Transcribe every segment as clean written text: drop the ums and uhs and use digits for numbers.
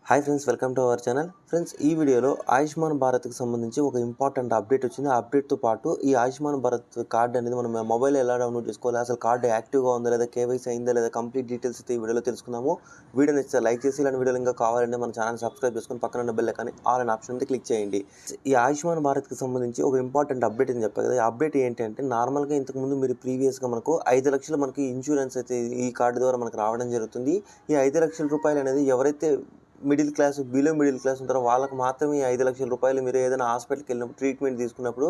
Hi friends, welcome to our channel. Friends, ఈ వీడియోలో ఆయుష్మాన్ భారత్కి సంబంధించి ఒక ఇంపార్టెంట్ అప్డేట్ వచ్చింది. ఆ అప్డేట్తో పాటు ఈ ఆయుష్మాన్ భారత్ కార్డ్ అనేది మనం మొబైల్లో ఎలా డౌన్లోడ్ చేసుకోవాలి, అసలు కార్డు యాక్టివ్గా ఉందా లేదా, కేవైసీ అయిందా లేదా, కంప్లీట్ డీటెయిల్స్ అయితే ఈ వీడియోలో తెలుసుకుందాము. వీడియో నచ్చితే లైక్ చేసి ఇలాంటి వీడియోలు ఇంకా కావాలంటే మన ఛానల్ సబ్స్క్రైబ్ చేసుకుని పక్కన ఉన్న బెల్ ఐకాన్ ఆల్ అనే ఆప్షన్ మీద క్లిక్ చేయండి. ఈ ఆయుష్మాన్ భారత్కి సంబంధించి ఒక ఇంపార్టెంట్ అప్డేట్ అని చెప్పారు కదా. ఈ అప్డేట్ ఏంటంటే, నార్మల్గా ఇంతకుముందు మీరు ప్రీవియస్గా మనకు 5 లక్షలు మనకి ఇన్సూరెన్స్ అయితే ఈ కార్డు ద్వారా మనకు రావడం జరుగుతుంది. ఈ 5 లక్షల రూపాయలు అనేది ఎవరైతే middle class, below middle class ఉంటారో వాళ్ళకి మాత్రమే 5 లక్షల రూపాయలు మీరు ఏదైనా హాస్పిటల్కి వెళ్ళినప్పుడు ట్రీట్మెంట్ తీసుకున్నప్పుడు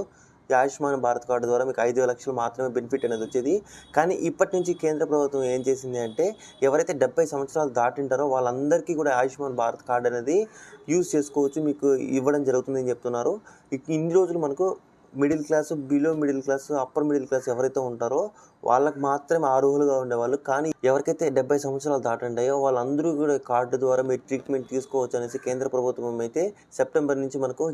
ఈ ఆయుష్మాన్ భారత్ కార్డు ద్వారా మీకు 5 లక్షలు మాత్రమే బెనిఫిట్ అనేది వచ్చేది. కానీ ఇప్పటి నుంచి కేంద్ర ప్రభుత్వం ఏం చేసింది అంటే, ఎవరైతే 70 సంవత్సరాలు దాటింటారో వాళ్ళందరికీ కూడా ఆయుష్మాన్ భారత్ కార్డు అనేది యూజ్ చేసుకోవచ్చు, మీకు ఇవ్వడం జరుగుతుందని చెప్తున్నారు. ఇన్ని రోజులు మనకు middle class, below middle class, upper middle class ఎవరైతే ఉంటారో వాళ్ళకి మాత్రమే అర్హులుగా ఉండేవాళ్ళు. కానీ ఎవరికైతే 70 సంవత్సరాలు దాటంటాయో వాళ్ళందరూ కూడా కార్డు ద్వారా మీరు ట్రీట్మెంట్ తీసుకోవచ్చు అనేసి కేంద్ర ప్రభుత్వం అయితే సెప్టెంబర్ నుంచి మనకు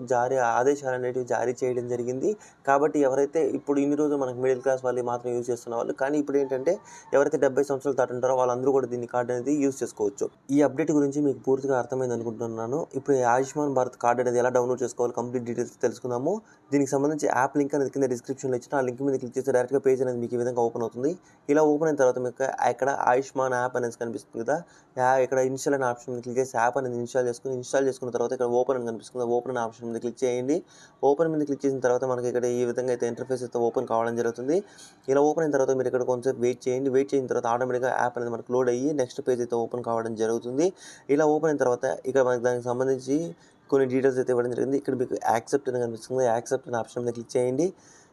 ఆదేశాలు అనేవి జారీ చేయడం జరిగింది. కాబట్టి ఎవరైతే ఇప్పుడు ఇన్ని రోజులు మనకు మిడిల్ క్లాస్ వాళ్ళు మాత్రం యూజ్ చేస్తున్న వాళ్ళు, కానీ ఇప్పుడు ఏంటంటే ఎవరైతే 70 సంవత్సరాలు దాటుంటారో వాళ్ళందరూ కూడా దీన్ని కార్డు అనేది యూజ్ చేసుకోవచ్చు. ఈ అప్డేట్ గురించి మీకు పూర్తిగా అర్థమైంది అనుకుంటున్నాను. ఇప్పుడు ఆయుష్మాన్ భారత్ కార్డు అనేది ఎలా డౌన్లోడ్ చేసుకోవాలి, కంప్లీట్ డీటెయిల్స్ తెలుసుకుందాము. దీనికి సంబంధించి యాప్ లింక్ అనేది కింద డిస్క్రిప్షన్లో ఇచ్చిన ఆ లింక్ మీద క్లిక్ చేస్తే డైరెక్ట్గా పేజ్ అనేది మీకు ఈ విధంగా ఓపెన్ అవుతుంది. ఇలా ఓపెన్ అయిన తర్వాత మీకు ఇక్కడ ఆయుష్మాన్ యాప్ అనేది కనిపిస్తుంది కదా. ఇక్కడ ఇన్స్టాల్ అనే ఆప్షన్ మీద క్లిక్ చేసి యాప్ అనేది ఇన్స్టాల్ చేసుకున్న తర్వాత ఇక్కడ ఓపెన్ అని కనిపిస్తుంది. ఓపెన్ అనే ఆప్షన్ మీద క్లిక్ చేయండి. ఓపెన్ మీద క్లిక్ చేసిన తర్వాత మనకి ఇక్కడ ఈ విధంగా అయితే ఇంటర్ఫేస్ అయితే ఓపెన్ కావడం జరుగుతుంది. ఇలా ఓపెన్ అయిన తర్వాత మీరు ఇక్కడ కొంచెం వెయిట్ చేయండి. వెయిట్ చేసిన తర్వాత ఆటోమేటిక్గా యాప్ అనేది మనకు లోడ్ అయ్యి నెక్స్ట్ పేజ్ అయితే ఓపెన్ కావడం జరుగుతుంది. ఇలా ఓపెన్ అయిన తర్వాత ఇక్కడ మనకి దానికి సంబంధించి కొన్ని డీటెయిల్స్ అయితే ఇవ్వడం జరిగింది. ఇక్కడ మీకు యాక్సెప్ట్ అని కనిపిస్తుంది. యాక్సెప్ట్ అనే ఆప్షన్ మీద క్లిక్ చేయండి.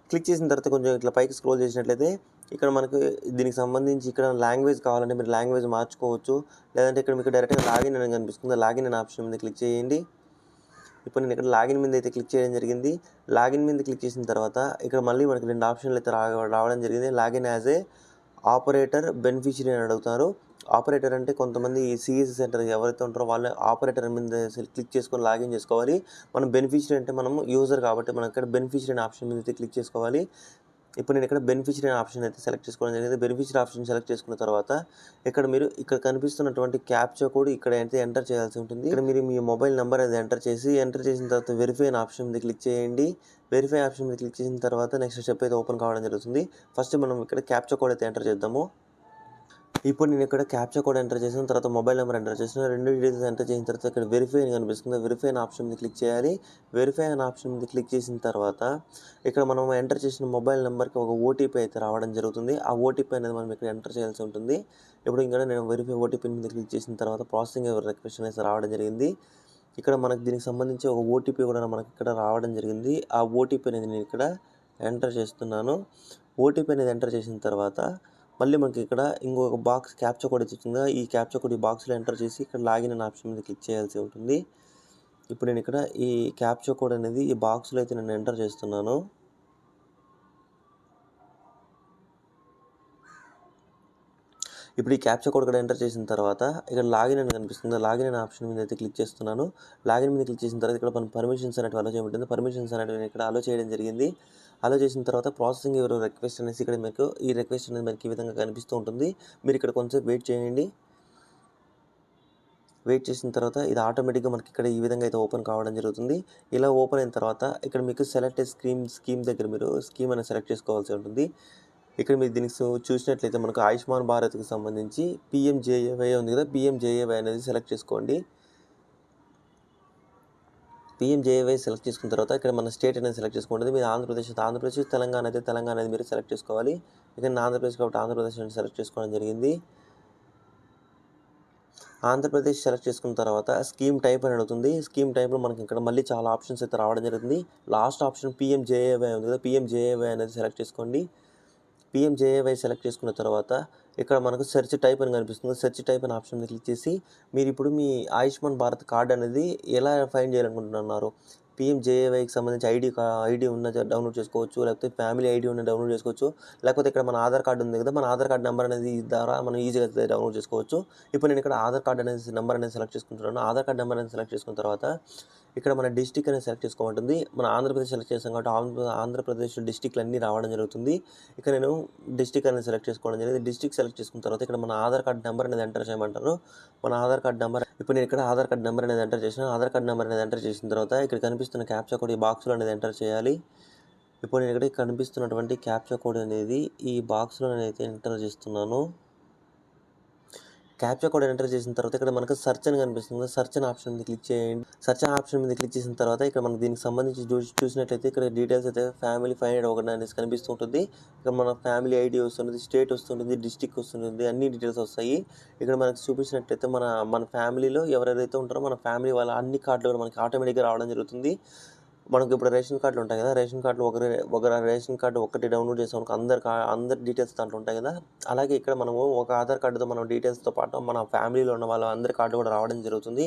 క్లిక్ చేసిన తర్వాత కొంచెం ఇట్లా పైకి స్క్రోల్ చేసినట్లయితే ఇక్కడ మనకు దీనికి సంబంధించి ఇక్కడ లాంగ్వేజ్ కావాలంటే మీరు లాంగ్వేజ్ మార్చుకోవచ్చు. లేదంటే ఇక్కడ మీకు డైరెక్ట్గా లాగిన్ అని కనిపిస్తుంది. లాగిన్ అనే ఆప్షన్ మీద క్లిక్ చేయండి. ఇప్పుడు నేను ఇక్కడ లాగిన్ మీద అయితే క్లిక్ చేయడం జరిగింది. లాగిన్ మీద క్లిక్ చేసిన తర్వాత ఇక్కడ మళ్ళీ మనకి 2 ఆప్షన్లు అయితే రావడం జరిగింది. Login as a operator, beneficiary అని అడుగుతారు. ఆపరేటర్ అంటే కొంతమంది సిఎస్సి సెంటర్ ఎవరైతే ఉంటారో వాళ్ళు ఆపరేటర్ మీద క్లిక్ చేసుకొని లాగిన్ చేసుకోవాలి. మనం బెనిఫిషియరీ అంటే మనం యూజర్ కాబట్టి మనం ఇక్కడ బెనిఫిషియరీ అనే ఆప్షన్ మీద అయితే క్లిక్ చేసుకోవాలి. ఇప్పుడు నేను ఇక్కడ బెనిఫిషియరీ అనే ఆప్షన్ అయితే సెలెక్ట్ చేసుకోవడం జరిగింది. బెనిఫిషియరీ ఆప్షన్ సెలెక్ట్ చేసుకున్న తర్వాత ఇక్కడ కనిపిస్తున్నటువంటి క్యాప్చా కోడ్ ఇక్కడ అయితే ఎంటర్ చేయాల్సి ఉంటుంది. ఇక్కడ మీరు మీ మొబైల్ నెంబర్ అనేది ఎంటర్ చేసిన తర్వాత వెరిఫై అనే ఆప్షన్ మీద క్లిక్ చేయండి. వెరిఫై ఆప్షన్ మీద క్లిక్ చేసిన తర్వాత నెక్స్ట్ స్టెప్ అయితే ఓపెన్ కావడం జరుగుతుంది. ఫస్ట్ మనం ఇక్కడ క్యాప్చా కోడ్ అయితే ఎంటర్ చేద్దాము. ఇప్పుడు నేను ఇక్కడ క్యాప్చా కోడ్ ఎంటర్ చేసిన తర్వాత మొబైల్ నెంబర్ ఎంటర్ చేసిన 2 డీటెయిల్స్ ఎంటర్ చేసిన తర్వాత ఇక్కడ వెరిఫై అని కనిపిస్తుంది. వెరిఫై అనే ఆప్షన్ మీద క్లిక్ చేయాలి. వెరిఫై అనే ఆప్షన్ మీద క్లిక్ చేసిన తర్వాత ఇక్కడ మనం ఎంటర్ చేసిన మొబైల్ నెంబర్కి ఒక ఓటీపీ అయితే రావడం జరుగుతుంది. ఆ ఓటీపీ అనేది మనం ఇక్కడ ఎంటర్ చేయాల్సి ఉంటుంది. ఇప్పుడు ఇక్కడ నేను వెరిఫై ఓటీపీ మీద క్లిక్ చేసిన తర్వాత ప్రాసెసింగ్ రిక్వెస్ట్ అనేది రావడం జరిగింది. ఇక్కడ మనకు దీనికి సంబంధించి ఒక ఓటీపీ కూడా మనకి ఇక్కడ రావడం జరిగింది. ఆ ఓటీపీ అనేది నేను ఇక్కడ ఎంటర్ చేస్తున్నాను. ఓటీపీ అనేది ఎంటర్ చేసిన తర్వాత మళ్ళీ మనకి ఇక్కడ ఇంకొక బాక్స్ క్యాప్చా కోడ్ ఇచ్చింది. ఈ క్యాప్చా కోడ్ ఈ బాక్స్లో ఎంటర్ చేసి ఇక్కడ లాగిన్ అనే ఆప్షన్ మీద క్లిక్ చేయాల్సి ఉంటుంది. ఇప్పుడు నేను ఇక్కడ ఈ క్యాప్చా కోడ్ అనేది ఈ బాక్స్లో అయితే నేను ఎంటర్ చేస్తున్నాను. ఇప్పుడు ఈ క్యాప్చా కోడ్ కూడా ఎంటర్ చేసిన తర్వాత ఇక్కడ లాగిన్ అని కనిపిస్తుంది. లాగిన్ అనే ఆప్షన్ మీద అయితే క్లిక్ చేస్తున్నాను. లాగిన్ మీద క్లిక్ చేసిన తర్వాత ఇక్కడ మన పర్మిషన్స్ అనేవి అలో చేయబడింది. పర్మిషన్స్ అనేవి ఇక్కడ అలో చేయడం జరిగింది. అలో చేసిన తర్వాత ప్రాసెసింగ్ ఎవరు రిక్వెస్ట్ అనేసి ఇక్కడ మీకు ఈ రిక్వెస్ట్ అనేది మనకి ఈ విధంగా కనిపిస్తూ ఉంటుంది. మీరు ఇక్కడ కొంచెం వెయిట్ చేయండి. వెయిట్ చేసిన తర్వాత ఇది ఆటోమేటిక్గా మనకి ఇక్కడ ఈ విధంగా అయితే ఓపెన్ కావడం జరుగుతుంది. ఇలా ఓపెన్ అయిన తర్వాత ఇక్కడ మీకు సెలెక్ట్ స్కీమ్ దగ్గర మీరు స్కీమ్ అనేది సెలెక్ట్ చేసుకోవాల్సి ఉంటుంది. ఇక్కడ మీరు దీనికి చూసినట్లయితే మనకు ఆయుష్మాన్ భారత్కి సంబంధించి పిఎంజేఏవై ఉంది కదా. పిఎంజేఏవై అనేది సెలెక్ట్ చేసుకోండి. పిఎంజేఏవై సెలెక్ట్ చేసుకున్న తర్వాత ఇక్కడ మన స్టేట్ అనేది సెలెక్ట్ చేసుకోండి. మీరు ఆంధ్రప్రదేశ్, తెలంగాణ అయితే తెలంగాణ అనేది మీరు సెలెక్ట్ చేసుకోవాలి. ఇక్కడ ఆంధ్రప్రదేశ్ కాబట్టి ఆంధ్రప్రదేశ్ అనేది సెలెక్ట్ చేసుకోవడం జరిగింది. ఆంధ్రప్రదేశ్ సెలెక్ట్ చేసుకున్న తర్వాత స్కీమ్ టైప్ అని అడుగుతుంది. స్కీమ్ టైప్లో మనకి ఇక్కడ మళ్ళీ చాలా ఆప్షన్స్ అయితే రావడం జరుగుతుంది. లాస్ట్ ఆప్షన్ పిఎంజేఏవై ఉంది కదా. పిఎంజేఏవై అనేది సెలెక్ట్ చేసుకోండి. పిఎంజేఏవై సెలెక్ట్ చేసుకున్న తర్వాత ఇక్కడ మనకు సెర్చ్ టైప్ అని కనిపిస్తుంది. సెర్చ్ టైప్ అనే ఆప్షన్ మీద క్లిక్ చేసి మీరు ఇప్పుడు మీ ఆయుష్మాన్ భారత్ కార్డ్ అనేది ఎలా ఫైండ్ చేయాలనుకుంటున్నారు. పిఎంజేఏవైకి సంబంధించి ఐడి ఉన్న డౌన్లోడ్ చేసుకోవచ్చు, లేకపోతే ఫ్యామిలీ ఐడి ఉన్న డౌన్లోడ్ చేసుకోవచ్చు, లేకపోతే ఇక్కడ మన ఆధార్ కార్డు ఉంది కదా, మన ఆధార్ కార్డు నెంబర్ అనేది ద్వారా మనం ఈజీగా డౌన్లోడ్ చేసుకోవచ్చు. ఇప్పుడు నేను ఇక్కడ ఆధార్ కార్డు అనేది నెంబర్ అనేది సెలెక్ట్ చేసుకుంటున్నాను. ఆధార్ కార్డు నెంబర్ అనేది సెలెక్ట్ చేసుకున్న తర్వాత ఇక్కడ మన డిస్ట్రిక్ట్ అనేది సెలెక్ట్ చేసుకోమంటుంది. మన ఆంధ్రప్రదేశ్ సెలెక్ట్ చేసాం కాబట్టి ఆంధ్రప్రదేశ్ డిస్ట్రిక్ట్‌లు అన్నీ రావడం జరుగుతుంది. ఇక్కడ నేను డిస్ట్రిక్ట్ అనేది సెలెక్ట్ చేసుకోవడం జరిగింది. డిస్ట్రిక్ట్ సెలెక్ట్ చేసుకున్న తర్వాత ఇక్కడ మన ఆధార్ కార్డ్ నెంబర్ అనేది ఎంటర్ చేయమంటారు. మన ఆధార్ కార్డ్ నెంబర్ ఇప్పుడు నేను ఇక్కడ ఆధార్ కార్డ్ నెంబర్ అనేది ఎంటర్ చేశాను. ఆధార్ కార్డ్ నెంబర్ అనేది ఎంటర్ చేసిన తర్వాత ఇక్కడ కనిపిస్తున్న క్యాప్చా కోడ్ ఈ బాక్స్‌లో అనేది ఎంటర్ చేయాలి. ఇప్పుడు నేను ఇక్కడ కనిపిస్తున్నటువంటి క్యాప్చా కోడ్ అనేది ఈ బాక్స్‌లో నేనైతే ఎంటర్ చేస్తున్నాను. క్యాప్చా కోడ్ ఎంటర్ చేసిన తర్వాత ఇక్కడ మనకు సెర్చ్ అని కనిపిస్తుంది. సెర్చ్ అనే ఆప్షన్ మీద క్లిక్ చేయండి. సెర్చ్ అనే ఆప్షన్ మీద క్లిక్ చేసిన తర్వాత ఇక్కడ మనకు దీనికి సంబంధించి చూసినట్లయితే ఇక్కడ డీటెయిల్స్ అయితే ఫ్యామిలీ 501 అనేసి కనిపిస్తూ ఉంటుంది. ఇక్కడ మన ఫ్యామిలీ ఐడి వస్తుంది, స్టేట్ వస్తుంటుంది, డిస్ట్రిక్ట్ వస్తుంటుంది, అన్ని డీటెయిల్స్ వస్తాయి. ఇక్కడ మనకు చూపించినట్లయితే మన ఫ్యామిలీలో ఎవరెవరైతే ఉంటారో మన ఫ్యామిలీ వాళ్ళ అన్ని కార్డులు కూడా మనకి ఆటోమేటిక్గా రావడం జరుగుతుంది. మనకు ఇప్పుడు రేషన్ కార్డులు ఉంటాయి కదా, రేషన్ కార్డులు ఒక రేషన్ కార్డు ఒకటి డౌన్లోడ్ చేసాం అందరి డీటెయిల్స్ దాంట్లో ఉంటాయి కదా. అలాగే ఇక్కడ మనము ఒక ఆధార్ కార్డుతో మనం డీటెయిల్స్తో పాటు మన ఫ్యామిలీలో ఉన్న వాళ్ళ అందరి కార్డు కూడా రావడం జరుగుతుంది.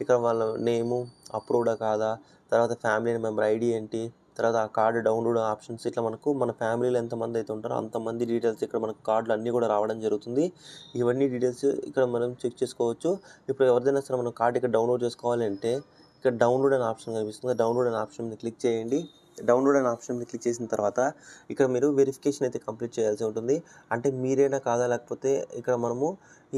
ఇక్కడ వాళ్ళ నేము అప్రూవ్డా కాదా, తర్వాత ఫ్యామిలీ మెంబర్ ఐడి ఏంటి, తర్వాత ఆ కార్డు డౌన్లోడ్ ఆప్షన్స్, ఇట్లా మనకు మన ఫ్యామిలీలో ఎంతమంది అయితే ఉంటారో అంతమంది డీటెయిల్స్ ఇక్కడ మనకు కార్డులు అన్నీ కూడా రావడం జరుగుతుంది. ఇవన్నీ డీటెయిల్స్ ఇక్కడ మనం చెక్ చేసుకోవచ్చు. ఇప్పుడు ఎవరిదైనా సరే మనం కార్డు ఇక్కడ డౌన్లోడ్ చేసుకోవాలి అంటే ఇక్కడ డౌన్లోడ్ అనే ఆప్షన్ కనిపిస్తుంది. డౌన్లోడ్ అనే ఆప్షన్ మీద క్లిక్ చేయండి. డౌన్లోడ్ అనే ఆప్షన్ మీద క్లిక్ చేసిన తర్వాత ఇక్కడ మీరు వెరిఫికేషన్ అయితే కంప్లీట్ చేయాల్సి ఉంటుంది. అంటే మీరేనా కాదా, లేకపోతే ఇక్కడ మనము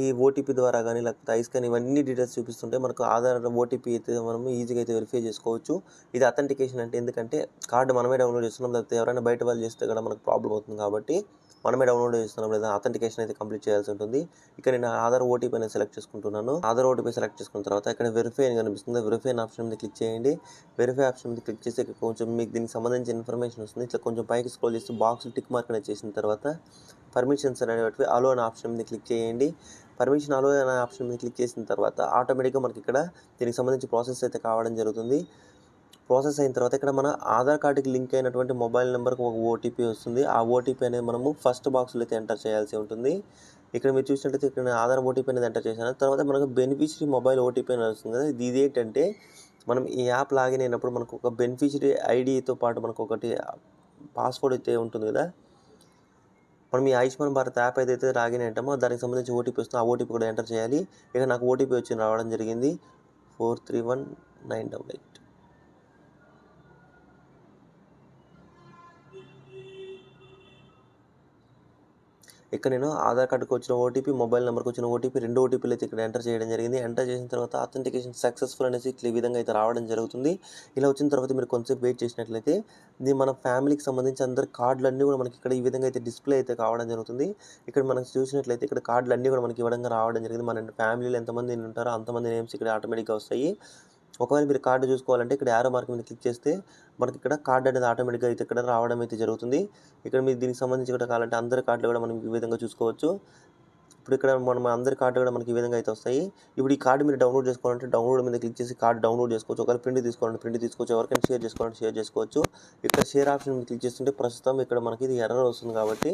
ఈ ఓటీపీ ద్వారా కానీ లేకపోతే ఐస్కాన్ ఇవన్నీ డీటెయిల్స్ చూపిస్తుంటే మనకు ఆధార్ ఓటీపీ అయితే మనము ఈజీగా అయితే వెరిఫై చేసుకోవచ్చు. ఇది అథెంటికేషన్ అంటే ఎందుకంటే కార్డు మనమే డౌన్లోడ్ చేస్తున్నాం, లేకపోతే ఎవరైనా బయట వాళ్ళు చేస్తే కూడా మనకు ప్రాబ్లం అవుతుంది కాబట్టి మనమే డౌన్లోడ్ చేస్తున్నాం లేదా అథెంటికేషన్ అయితే కంప్లీట్ చేయాల్సి ఉంటుంది. ఇక్కడ నేను ఆధార్ ఓటీపీ అనేది సెలెక్ట్ చేసుకుంటున్నాను. ఆధార్ ఓటీపీ సెలెక్ట్ చేసుకున్న తర్వాత ఇక్కడ వెరిఫై అని కనిపిస్తుంది. వెరిఫై అనే ఆప్షన్ మీద క్లిక్ చేయండి. వెరిఫై ఆప్షన్ మీద క్లిక్ చేస్తే కొంచెం మీకు దీనికి సంబంధించిన ఇన్ఫర్మేషన్ వస్తుంది. ఇట్లా కొంచెం పైకి స్క్రోల్ చేసి బాక్స్ టిక్ మార్క్ అనేది చేసిన తర్వాత పర్మిషన్స్ అనేవి అలో అనే ఆప్షన్ మీద క్లిక్ చేయండి. పర్మిషన్ అలో అనే ఆప్షన్ మీద క్లిక్ చేసిన తర్వాత ఆటోమేటిక్గా మనకి ఇక్కడ దీనికి సంబంధించి ప్రాసెస్ అయితే కావడం జరుగుతుంది. ప్రాసెస్ అయిన తర్వాత ఇక్కడ మన ఆధార్ కార్డుకి లింక్ అయినటువంటి మొబైల్ నెంబర్కి ఒక ఓటీపీ వస్తుంది. ఆ ఓటీపీ అనేది మనము ఫస్ట్ బాక్స్లో అయితే ఎంటర్ చేయాల్సి ఉంటుంది. ఇక్కడ మీరు చూసినట్లయితే ఇక్కడ నేను ఆధార్ ఓటీపీ అనేది ఎంటర్ చేశాను. తర్వాత మనకు బెనిఫిషరీ మొబైల్ ఓటీపీ అని వస్తుంది కదా. ఇది ఏంటంటే మనం ఈ యాప్ లాగిన్ అయినప్పుడు మనకు ఒక బెనిఫిషరీ ఐడితో పాటు మనకు ఒకటి పాస్వర్డ్ అయితే ఉంటుంది కదా. మనం ఈ ఆయుష్మాన్ భారత్ యాప్ ఏదైతే లాగిన్ అయ్యామో దానికి సంబంధించి ఓటీపీ వస్తుంది. ఆ ఓటీపీ కూడా ఎంటర్ చేయాలి. ఇక నాకు ఓటీపీ వచ్చి రావడం జరిగింది 431988. ఇక్కడ నేను ఆధార్ కార్డుకి వచ్చిన ఓటీపీ, మొబైల్ నెంబర్కి వచ్చిన ఓటీపీ, 2 ఓటీపీలు అయితే ఇక్కడ ఎంటర్ చేయడం జరిగింది. ఎంటర్ చేసిన తర్వాత అథెంటికేషన్ సక్సెస్ఫుల్ అనేసి ఇట్లా ఈ విధంగా అయితే రావడం జరుగుతుంది. ఇలా వచ్చిన తర్వాత మీరు కొంచెంసేపు వెయిట్ చేసినట్లయితే ఇది మన ఫ్యామిలీకి సంబంధించి అందరి కార్డులన్నీ కూడా మనకి ఇక్కడ ఈ విధంగా అయితే డిస్ప్లే అయితే కావడం జరుగుతుంది. ఇక్కడ మనం చూసినట్లయితే ఇక్కడ కార్డులన్నీ కూడా మనకి ఇవ్వడం రావడం జరిగింది. మన ఫ్యామిలీలో ఎంతమంది ఉంటారో అంతమంది నేమ్స్ ఇక్కడ ఆటోమేటిక్గా వస్తాయి. ఒకవేళ మీరు కార్డు చూసుకోవాలంటే ఇక్కడ యారో మార్క్ మీద క్లిక్ చేస్తే మనకి ఇక్కడ కార్డు అనేది ఆటోమేటిక్గా అయితే ఇక్కడ రావడం అయితే జరుగుతుంది. ఇక్కడ మీరు దీనికి సంబంధించి కూడా కావాలంటే అందరి కార్డులు కూడా మనం ఈ విధంగా చూసుకోవచ్చు. ఇప్పుడు ఇక్కడ మనం అందరి కార్డు కూడా మనకి ఈ విధంగా అయితే వస్తాయి. ఇప్పుడు ఈ కార్డు మీరు డౌన్లోడ్ చేసుకోవాలంటే డౌన్లోడ్ మీద క్లిక్ చేసి కార్డు డౌన్లోడ్ చేసుకోవచ్చు. ఒకవేళ ప్రింట్ తీసుకోవాలంటే ప్రింట్ తీసుకోవచ్చు. ఎవరికైనా షేర్ చేసుకోవాలంటే షేర్ చేసుకోవచ్చు. ఇక్కడ షేర్ ఆప్షన్ మీద క్లిక్ చేస్తుంటే ప్రస్తుతం ఇక్కడ మనకి ఇది ఎర్రర్ వస్తుంది కాబట్టి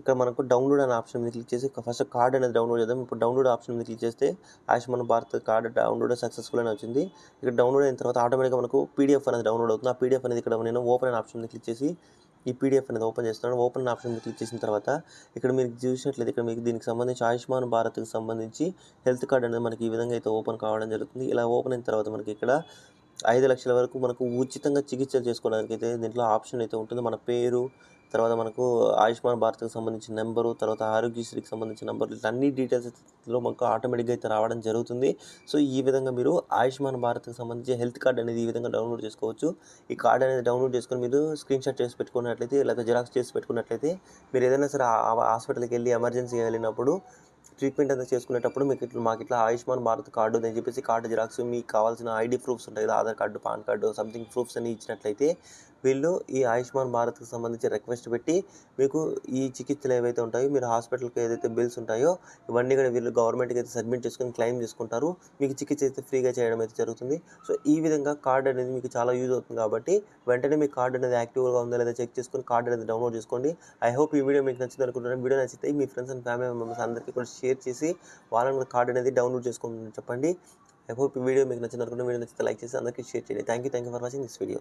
ఇక్కడ మనకు డౌన్లోడ్ అనే ఆప్షన్ మీద క్లిక్ చేసి ఫస్ట్ కార్డ్ అనేది డౌన్లోడ్ చేద్దాం. ఇప్పుడు డౌన్లోడ్ ఆప్షన్ మీద క్లిక్ చేస్తే Ayushman Bharat card download successful అని వచ్చింది. ఇక్కడ డౌన్లోడ్ అయిన తర్వాత ఆటోమేటిక్గా మనకు పీడిఎఫ్ అనేది డౌన్లోడ్ అవుతుంది. ఆ పీడిఎఫ్ అనేది ఇక్కడ నేను ఓపెన్ అనే ఆప్షన్ మీద క్లిక్ చేసి ఈ పీడిఎఫ్ అనేది ఓపెన్ చేస్తున్నాను. ఓపెన్ అనే ఆప్షన్ మీద క్లిక్ చేసిన తర్వాత ఇక్కడ మీరు చూసినట్లయితే ఇక్కడ మీకు దీనికి సంబంధించి ఆయుష్మాన్ భారత్కి సంబంధించి హెల్త్ కార్డ్ అనేది మనకి ఈ విధంగా అయితే ఓపెన్ కావడం జరుగుతుంది. ఇలా ఓపెన్ అయిన తర్వాత మనకి ఇక్కడ 5 లక్షల వరకు మనకు ఉచితంగా చికిత్సలు చేసుకోవడానికి అయితే దీంట్లో ఆప్షన్ అయితే ఉంటుంది. మన పేరు, తర్వాత మనకు ఆయుష్మాన్ భారత్కి సంబంధించిన నెంబరు, తర్వాత ఆరోగ్యశ్రీకి సంబంధించిన నెంబర్లు, ఇట్లా అన్ని డీటెయిల్స్లో మనకు ఆటోమేటిక్గా అయితే రావడం జరుగుతుంది. సో ఈ విధంగా మీరు ఆయుష్మాన్ భారత్కి సంబంధించి హెల్త్ కార్డ్ అనేది ఈ విధంగా డౌన్లోడ్ చేసుకోవచ్చు. ఈ కార్డ్ అనేది డౌన్లోడ్ చేసుకొని మీరు స్క్రీన్ షాట్ చేసి పెట్టుకున్నట్లయితే లేకపోతే జిరాక్స్ చేసి పెట్టుకున్నట్లయితే మీరు ఏదైనా సరే హాస్పిటల్కి వెళ్ళి ఎమర్జెన్సీ వెళ్ళినప్పుడు ట్రీట్మెంట్ అంతా చేసుకునేటప్పుడు మాకు ఇట్లా ఆయుష్మాన్ భారత్ కార్డు అని చెప్పేసి కార్డు జిరాక్స్, మీకు కావాల్సిన ఐడి ప్రూఫ్స్ ఉంటాయి కదా, Aadhaar card, pan card, something proofs అన్ని ఇచ్చినట్లయితే వీళ్ళు ఈ ఆయుష్మాన్ భారత్కి సంబంధించి రిక్వెస్ట్ పెట్టి మీకు ఈ చికిత్సలు ఏవైతే ఉంటాయో మీరు హాస్పిటల్కి ఏదైతే బిల్స్ ఉంటాయో ఇవన్నీ కూడా వీళ్ళు గవర్నమెంట్కి అయితే సబ్మిట్ చేసుకొని క్లెయిమ్ చేసుకుంటారు. మీకు చికిత్స అయితే ఫ్రీగా చేయడం అయితే జరుగుతుంది. సో ఈ విధంగా కార్డు అనేది మీకు చాలా యూజ్ అవుతుంది కాబట్టి వెంటనే మీ కార్డు అనేది యాక్టివ్గా ఉందా లేదా చెక్ చేసుకొని కార్డు అనేది డౌన్లోడ్ చేసుకోండి. ఐ హోప్ ఈ వీడియో మీకు నచ్చింది అనుకుంటున్నాను. వీడియో నచ్చితే మీ ఫ్రెండ్స్ అండ్ ఫ్యామిలీ మెంబర్స్ అందరికీ కూడా షేర్ చేసి వాళ్ళని కూడా కార్డు అనేది డౌన్లోడ్ చేసుకోమని చెప్పండి. ఐ హోప్ ఈ వీడియో మీకు నచ్చింది అనుకుంటున్నాను. వీడియో నచ్చితే లైక్ చేసి అందరికీ షేర్ చేయండి. Thank you for watching this video.